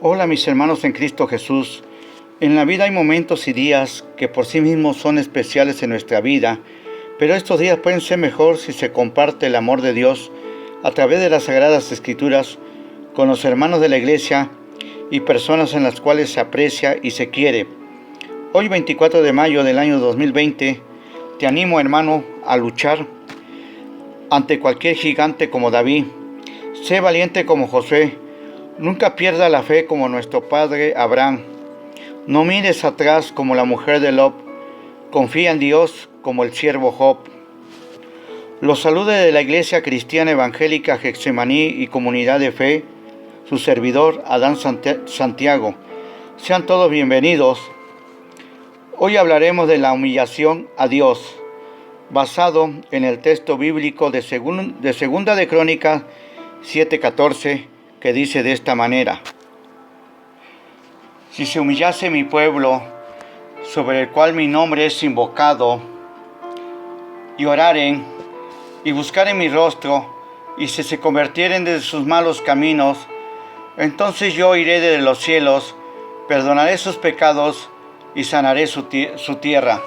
Hola mis hermanos en Cristo Jesús. En la vida hay momentos y días que por sí mismos son especiales en nuestra vida, pero estos días pueden ser mejor si se comparte el amor de Dios a través de las Sagradas Escrituras con los hermanos de la Iglesia y personas en las cuales se aprecia y se quiere. Hoy 24 de mayo del año 2020, te animo, hermano, a luchar ante cualquier gigante como David. Sé valiente como Josué. Nunca pierda la fe como nuestro padre Abraham. No mires atrás como la mujer de Lot. Confía en Dios como el siervo Job. Los saluda de la Iglesia Cristiana Evangélica Getsemaní y Comunidad de Fe, su servidor Adán Santiago. Sean todos bienvenidos. Hoy hablaremos de la humillación a Dios, basado en el texto bíblico de Segunda de Crónicas 7:14, que dice de esta manera: Si se humillase mi pueblo, sobre el cual mi nombre es invocado, y oraren, y buscaren mi rostro, y si se convirtieren de sus malos caminos, entonces yo iré desde los cielos, perdonaré sus pecados, y sanaré su tierra.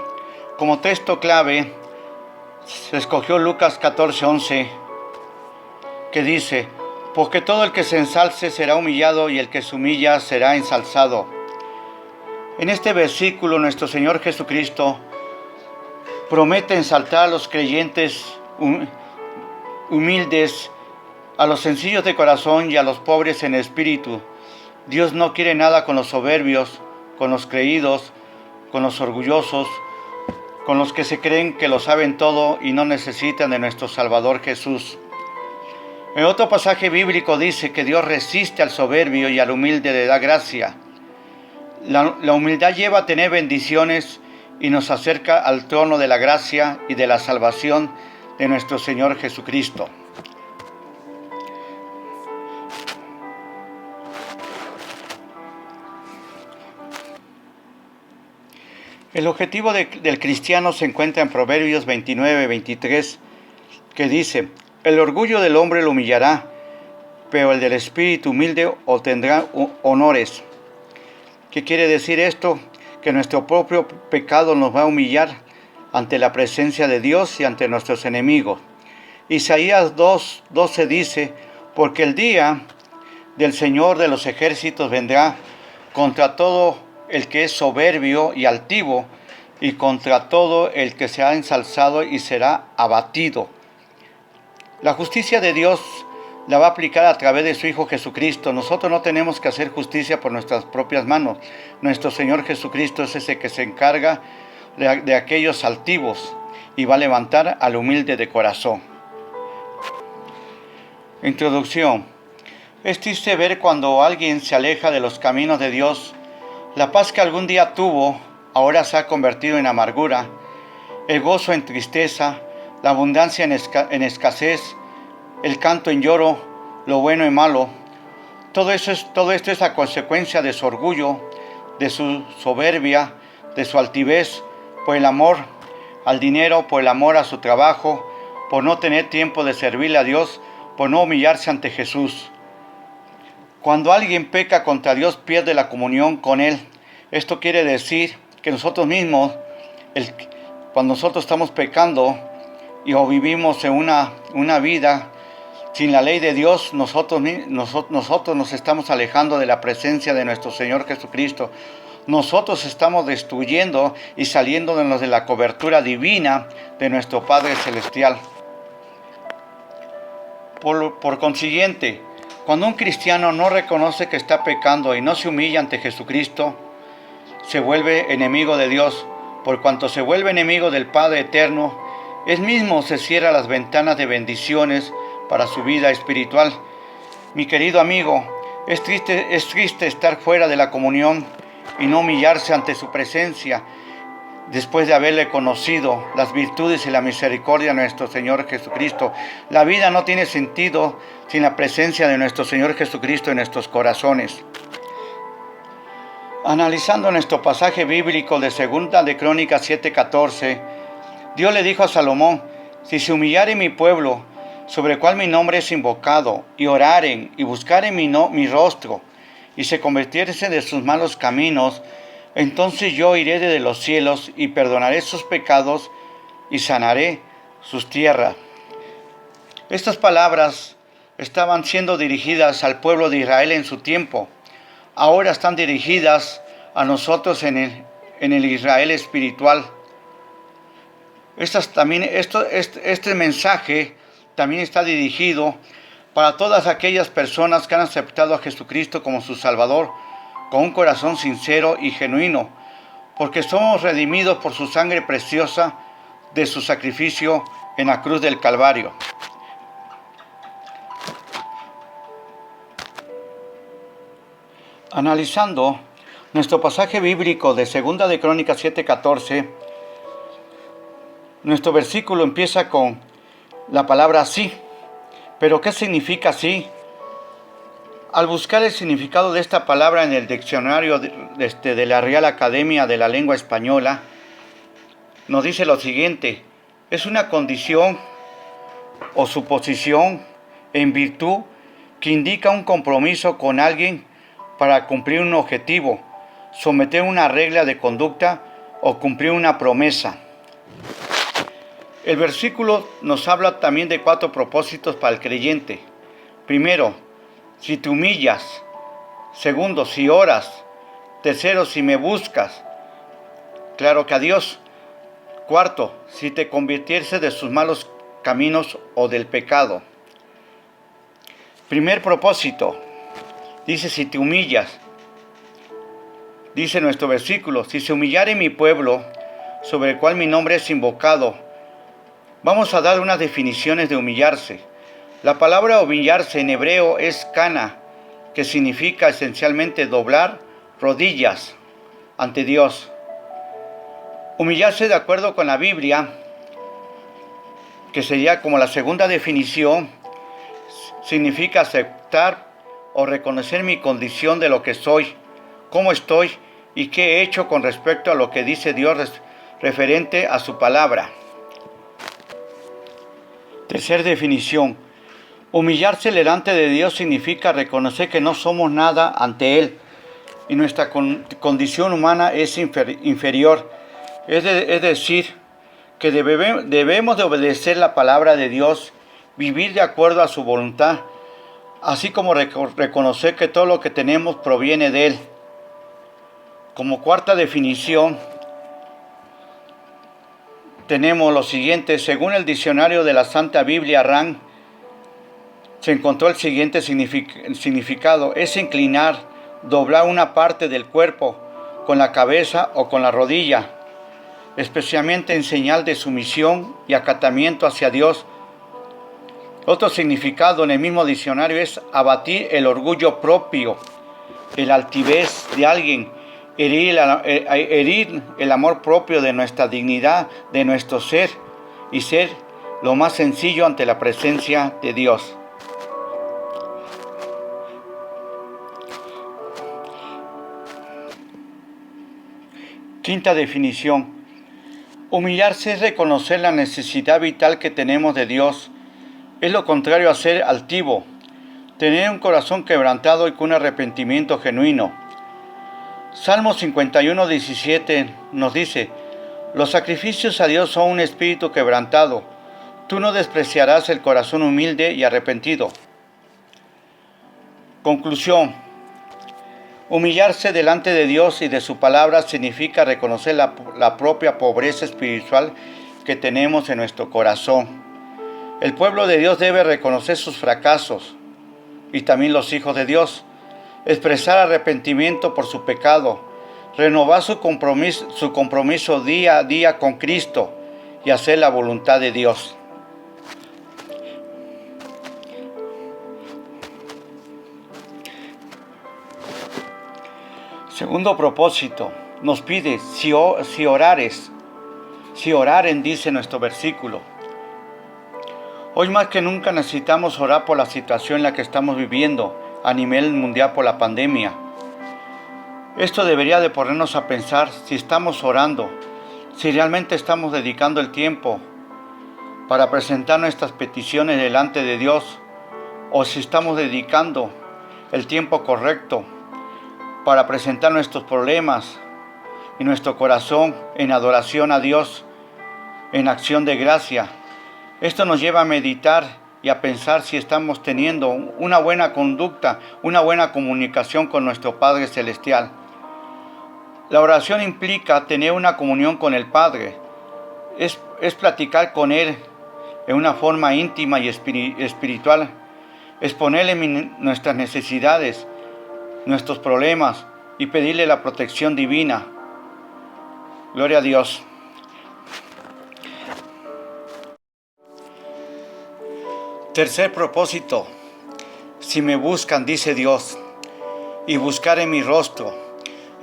Como texto clave, se escogió Lucas 14:11, que dice: Porque todo el que se ensalce será humillado, y el que se humilla será ensalzado. En este versículo, nuestro Señor Jesucristo promete ensalzar a los creyentes humildes, a los sencillos de corazón y a los pobres en espíritu. Dios no quiere nada con los soberbios, con los creídos, con los orgullosos, con los que se creen que lo saben todo y no necesitan de nuestro Salvador Jesús. En otro pasaje bíblico dice que Dios resiste al soberbio y al humilde le da gracia. La humildad lleva a tener bendiciones y nos acerca al trono de la gracia y de la salvación de nuestro Señor Jesucristo. El objetivo del cristiano se encuentra en Proverbios 29:23, que dice: El orgullo del hombre lo humillará, pero el del espíritu humilde obtendrá honores. ¿Qué quiere decir esto? Que nuestro propio pecado nos va a humillar ante la presencia de Dios y ante nuestros enemigos. Isaías 2:12 dice: Porque el día del Señor de los ejércitos vendrá contra todo el que es soberbio y altivo, y contra todo el que se ha ensalzado y será abatido. La justicia de Dios la va a aplicar a través de su Hijo Jesucristo. Nosotros no tenemos que hacer justicia por nuestras propias manos. Nuestro Señor Jesucristo es ese que se encarga de aquellos altivos y va a levantar al humilde de corazón. Introducción. Es triste ver cuando alguien se aleja de los caminos de Dios. La paz que algún día tuvo, ahora se ha convertido en amargura, el gozo en tristeza, la abundancia en escasez, el canto en lloro, lo bueno en malo. Todo esto es la consecuencia de su orgullo, de su soberbia, de su altivez, por el amor al dinero, por el amor a su trabajo, por no tener tiempo de servirle a Dios, por no humillarse ante Jesús. Cuando alguien peca contra Dios, pierde la comunión con Él. Esto quiere decir que nosotros mismos, cuando nosotros estamos pecando o vivimos en una vida sin la ley de Dios, nosotros nos estamos alejando de la presencia de nuestro Señor Jesucristo. Nosotros estamos destruyendo y saliéndonos de la cobertura divina de nuestro Padre Celestial. Por consiguiente, cuando un cristiano no reconoce que está pecando y no se humilla ante Jesucristo, se vuelve enemigo de Dios. Por cuanto se vuelve enemigo del Padre Eterno, Él mismo se cierra las ventanas de bendiciones para su vida espiritual. Mi querido amigo, es triste estar fuera de la comunión y no humillarse ante su presencia después de haberle conocido las virtudes y la misericordia de nuestro Señor Jesucristo. La vida no tiene sentido sin la presencia de nuestro Señor Jesucristo en nuestros corazones. Analizando nuestro pasaje bíblico de Segunda de Crónicas 7:14, Dios le dijo a Salomón: Si se humillare mi pueblo, sobre el cual mi nombre es invocado, y oraren y buscaren mi rostro, y se convirtiese de sus malos caminos, entonces yo iré desde los cielos y perdonaré sus pecados y sanaré sus tierras. Estas palabras estaban siendo dirigidas al pueblo de Israel en su tiempo. Ahora están dirigidas a nosotros en el Israel espiritual. Este mensaje también está dirigido para todas aquellas personas que han aceptado a Jesucristo como su Salvador con un corazón sincero y genuino, porque somos redimidos por su sangre preciosa de su sacrificio en la cruz del Calvario. Analizando nuestro pasaje bíblico de 2 de Crónicas 7:14, nuestro versículo empieza con la palabra sí. ¿Pero qué significa sí? Al buscar el significado de esta palabra en el diccionario de la Real Academia de la Lengua Española, nos dice lo siguiente: es una condición o suposición en virtud que indica un compromiso con alguien para cumplir un objetivo, someter una regla de conducta o cumplir una promesa. El versículo nos habla también de 4 propósitos para el creyente. Primero, si te humillas. Segundo, si oras. Tercero, si me buscas. Claro que a Dios. Cuarto, si te convirtieses de sus malos caminos o del pecado. Primer propósito, dice si te humillas. Dice nuestro versículo: si se humillare mi pueblo, sobre el cual mi nombre es invocado. Vamos a dar unas definiciones de humillarse. La palabra humillarse en hebreo es kana, que significa esencialmente doblar rodillas ante Dios. Humillarse, de acuerdo con la Biblia, que sería como la segunda definición, significa aceptar o reconocer mi condición de lo que soy, cómo estoy y qué he hecho con respecto a lo que dice Dios referente a su palabra. Tercera definición: humillarse delante de Dios significa reconocer que no somos nada ante Él y nuestra condición humana es inferior. Es decir, que debemos de obedecer la palabra de Dios, vivir de acuerdo a su voluntad, así como reconocer que todo lo que tenemos proviene de Él. Como cuarta definición, tenemos lo siguiente: según el diccionario de la Santa Biblia RAN, se encontró el siguiente significado: es inclinar, doblar una parte del cuerpo con la cabeza o con la rodilla, especialmente en señal de sumisión y acatamiento hacia Dios. Otro significado en el mismo diccionario es abatir el orgullo propio, el altivez de alguien, herir el amor propio de nuestra dignidad, de nuestro ser, y ser lo más sencillo ante la presencia de Dios. Quinta definición: humillarse es reconocer la necesidad vital que tenemos de Dios. Es lo contrario a ser altivo, tener un corazón quebrantado y con un arrepentimiento genuino. Salmo 51:17 nos dice: los sacrificios a Dios son un espíritu quebrantado. Tú no despreciarás el corazón humilde y arrepentido. Conclusión: humillarse delante de Dios y de su palabra significa reconocer la propia pobreza espiritual que tenemos en nuestro corazón. El pueblo de Dios debe reconocer sus fracasos, y también los hijos de Dios, expresar arrepentimiento por su pecado, renovar su compromiso día a día con Cristo y hacer la voluntad de Dios. Segundo propósito, nos pide si oraren, dice nuestro versículo. Hoy más que nunca necesitamos orar por la situación en la que estamos viviendo a nivel mundial por la pandemia. Esto debería de ponernos a pensar si estamos orando, si realmente estamos dedicando el tiempo para presentar nuestras peticiones delante de Dios, o si estamos dedicando el tiempo correcto para presentar nuestros problemas y nuestro corazón en adoración a Dios, en acción de gracia. Esto nos lleva a meditar y a pensar si estamos teniendo una buena conducta, una buena comunicación con nuestro Padre Celestial. La oración implica tener una comunión con el Padre, es platicar con Él en una forma íntima y espiritual, exponerle nuestras necesidades, nuestros problemas y pedirle la protección divina. Gloria a Dios. Tercer propósito: si me buscan, dice Dios, y buscar en mi rostro.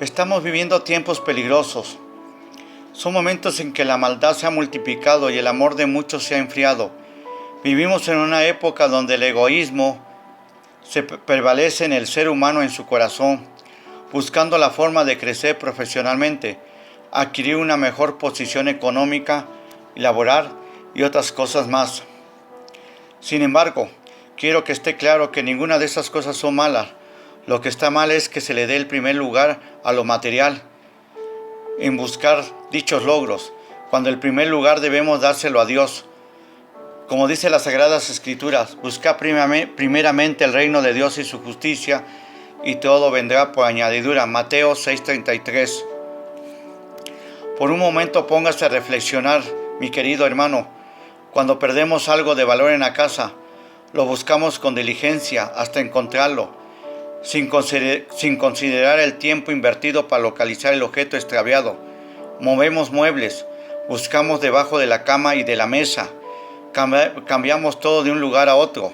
Estamos viviendo tiempos peligrosos. Son momentos en que la maldad se ha multiplicado y el amor de muchos se ha enfriado. Vivimos en una época donde el egoísmo se prevalece en el ser humano en su corazón, buscando la forma de crecer profesionalmente, adquirir una mejor posición económica y laboral y otras cosas más. Sin embargo, quiero que esté claro que ninguna de esas cosas son malas. Lo que está mal es que se le dé el primer lugar a lo material, en buscar dichos logros, cuando el primer lugar debemos dárselo a Dios. Como dice las Sagradas Escrituras, busca primeramente el reino de Dios y su justicia, y todo vendrá por añadidura. Mateo 6:33. Por un momento póngase a reflexionar, mi querido hermano. Cuando perdemos algo de valor en la casa, lo buscamos con diligencia hasta encontrarlo, sin considerar el tiempo invertido para localizar el objeto extraviado. Movemos muebles, buscamos debajo de la cama y de la mesa, cambiamos todo de un lugar a otro,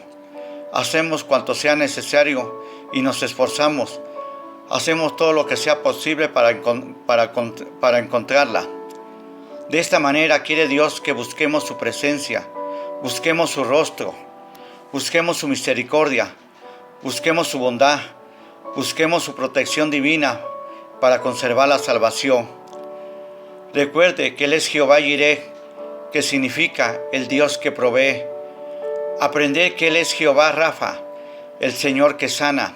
hacemos cuanto sea necesario y nos esforzamos, hacemos todo lo que sea posible para encontrarla. De esta manera quiere Dios que busquemos su presencia, busquemos su rostro, busquemos su misericordia, busquemos su bondad, busquemos su protección divina para conservar la salvación. Recuerde que Él es Jehová Jireh, que significa el Dios que provee. Aprender que Él es Jehová Rafa, el Señor que sana.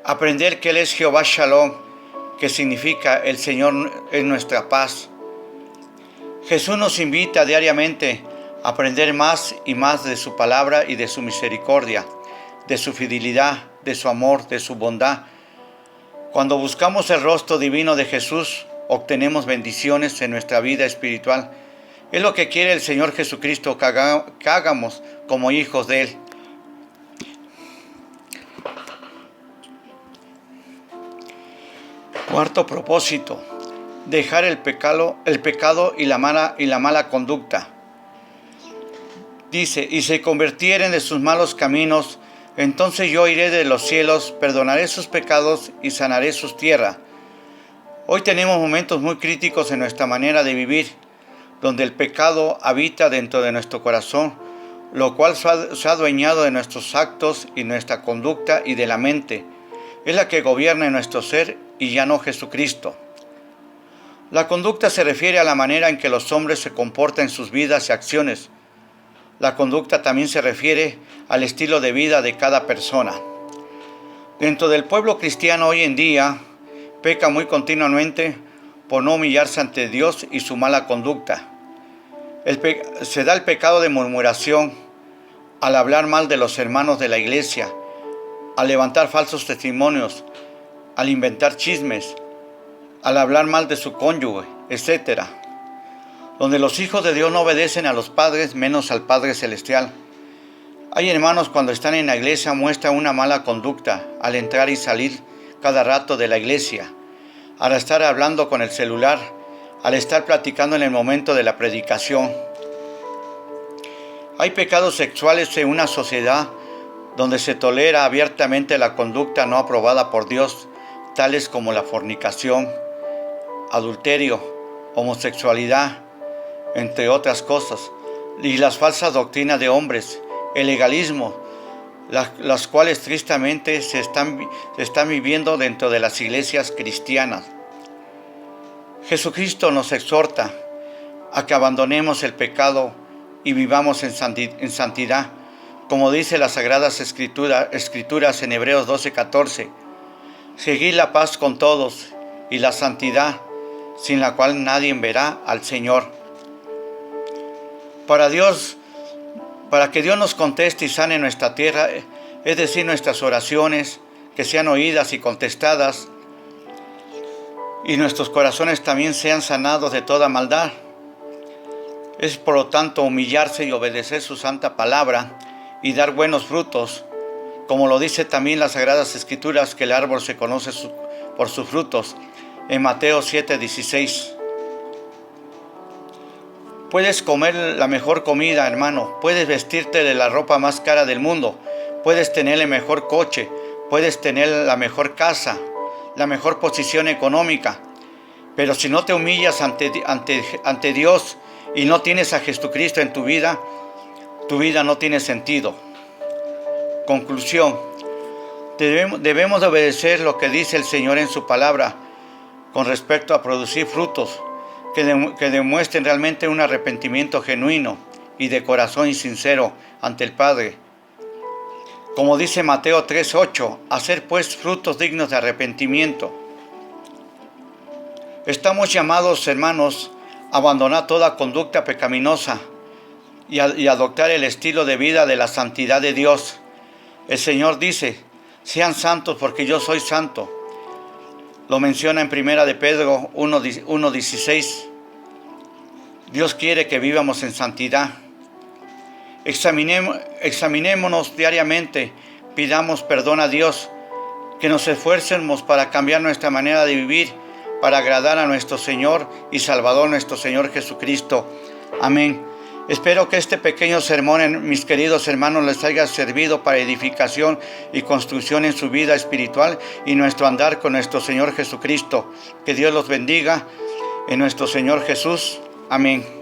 Aprender que Él es Jehová Shalom, que significa el Señor es nuestra paz. Jesús nos invita diariamente a aprender más y más de su palabra y de su misericordia, de su fidelidad, de su amor, de su bondad. Cuando buscamos el rostro divino de Jesús, obtenemos bendiciones en nuestra vida espiritual. Es lo que quiere el Señor Jesucristo, que hagamos como hijos de Él. Cuarto propósito: dejar el pecado y la mala conducta. Dice: y se convirtieren de sus malos caminos, entonces yo iré de los cielos, perdonaré sus pecados y sanaré sus tierras. Hoy tenemos momentos muy críticos en nuestra manera de vivir, donde el pecado habita dentro de nuestro corazón, lo cual se ha adueñado de nuestros actos y nuestra conducta y de la mente. Es la que gobierna en nuestro ser y ya no Jesucristo. La conducta se refiere a la manera en que los hombres se comportan en sus vidas y acciones. La conducta también se refiere al estilo de vida de cada persona. Dentro del pueblo cristiano hoy en día, peca muy continuamente por no humillarse ante Dios y su mala conducta. Se da el pecado de murmuración al hablar mal de los hermanos de la iglesia, al levantar falsos testimonios, al inventar chismes, al hablar mal de su cónyuge, etc. Donde los hijos de Dios no obedecen a los padres, menos al Padre Celestial. Hay hermanos cuando están en la iglesia muestran una mala conducta al entrar y salir cada rato de la iglesia, al estar hablando con el celular, al estar platicando en el momento de la predicación. Hay pecados sexuales en una sociedad donde se tolera abiertamente la conducta no aprobada por Dios, tales como la fornicación, adulterio, homosexualidad, entre otras cosas, y las falsas doctrinas de hombres, el legalismo, las cuales tristemente se están viviendo dentro de las iglesias cristianas. Jesucristo nos exhorta a que abandonemos el pecado y vivamos en santidad, como dice las Sagradas Escrituras en Hebreos 12:14. seguid la paz con todos y la santidad, sin la cual nadie verá al Señor. Para que Dios nos conteste y sane nuestra tierra, es decir, nuestras oraciones, que sean oídas y contestadas, y nuestros corazones también sean sanados de toda maldad. Es por lo tanto humillarse y obedecer su santa palabra y dar buenos frutos, como lo dice también las Sagradas Escrituras, que el árbol se conoce por sus frutos, en Mateo 7:16. Puedes comer la mejor comida, hermano, puedes vestirte de la ropa más cara del mundo, puedes tener el mejor coche, puedes tener la mejor casa, la mejor posición económica, pero si no te humillas ante Dios y no tienes a Jesucristo en tu vida no tiene sentido. Conclusión: debemos de obedecer lo que dice el Señor en su palabra con respecto a producir frutos que demuestren realmente un arrepentimiento genuino y de corazón sincero ante el Padre. Como dice Mateo 3:8, hacer pues frutos dignos de arrepentimiento. Estamos llamados, hermanos, a abandonar toda conducta pecaminosa y adoptar el estilo de vida de la santidad de Dios. El Señor dice: sean santos porque yo soy santo. Lo menciona en 1 de Pedro 1:16. Dios quiere que vivamos en santidad. Examinémonos diariamente, pidamos perdón a Dios, que nos esfuercemos para cambiar nuestra manera de vivir, para agradar a nuestro Señor y Salvador, nuestro Señor Jesucristo. Amén. Espero que este pequeño sermón, mis queridos hermanos, les haya servido para edificación y construcción en su vida espiritual y nuestro andar con nuestro Señor Jesucristo. Que Dios los bendiga en nuestro Señor Jesús. Amén.